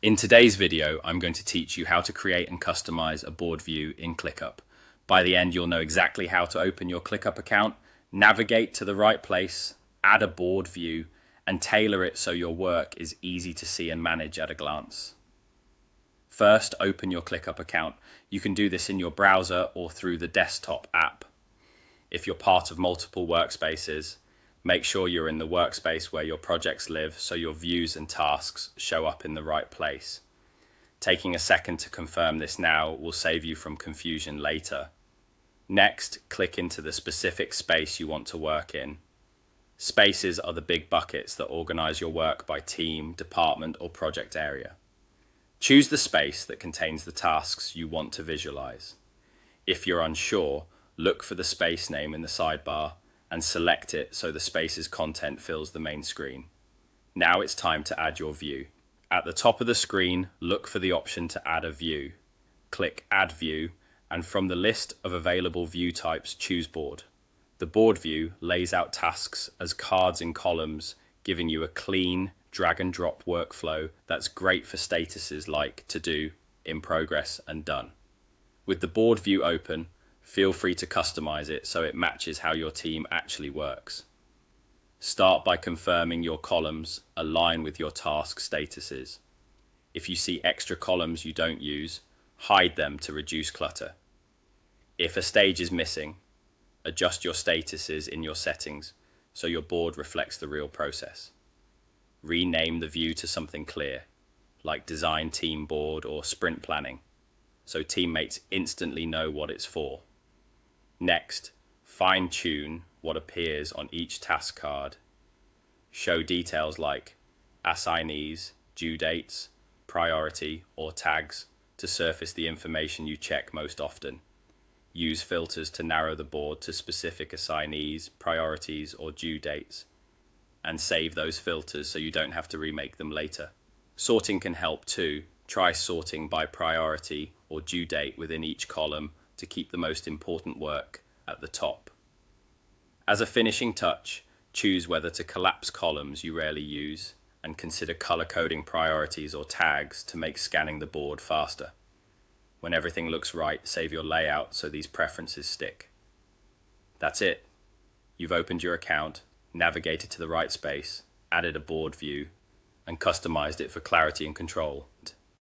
In today's video, I'm going to teach you how to create and customize a board view in ClickUp. By the end, you'll know exactly how to open your ClickUp account, navigate to the right place, add a board view, and tailor it so your work is easy to see and manage at a glance. First, open your ClickUp account. You can do this in your browser or through the desktop app. If you're part of multiple workspaces, make sure you're in the workspace where your projects live so your views and tasks show up in the right place. Taking a second to confirm this now will save you from confusion later. Next, click into the specific space you want to work in. Spaces are the big buckets that organize your work by team, department, or project area. Choose the space that contains the tasks you want to visualize. If you're unsure, look for the space name in the sidebar and select it so the space's content fills the main screen. Now it's time to add your view. At the top of the screen, look for the option to add a view. Click Add View, and from the list of available view types, choose Board. The board view lays out tasks as cards in columns, giving you a clean, drag and drop workflow that's great for statuses like To Do, In Progress, and Done. With the board view open, feel free to customize it so it matches how your team actually works. Start by confirming your columns align with your task statuses. If you see extra columns you don't use, hide them to reduce clutter. If a stage is missing, adjust your statuses in your settings so your board reflects the real process. Rename the view to something clear, like Design Team Board or Sprint Planning, so teammates instantly know what it's for. Next, fine-tune what appears on each task card. Show details like assignees, due dates, priority, or tags to surface the information you check most often. Use filters to narrow the board to specific assignees, priorities, or due dates, and save those filters so you don't have to remake them later. Sorting can help too. Try sorting by priority or due date within each column to keep the most important work at the top. As a finishing touch, choose whether to collapse columns you rarely use and consider color coding priorities or tags to make scanning the board faster. When everything looks right, save your layout so these preferences stick. That's it. You've opened your account, navigated to the right space, added a board view, and customized it for clarity and control.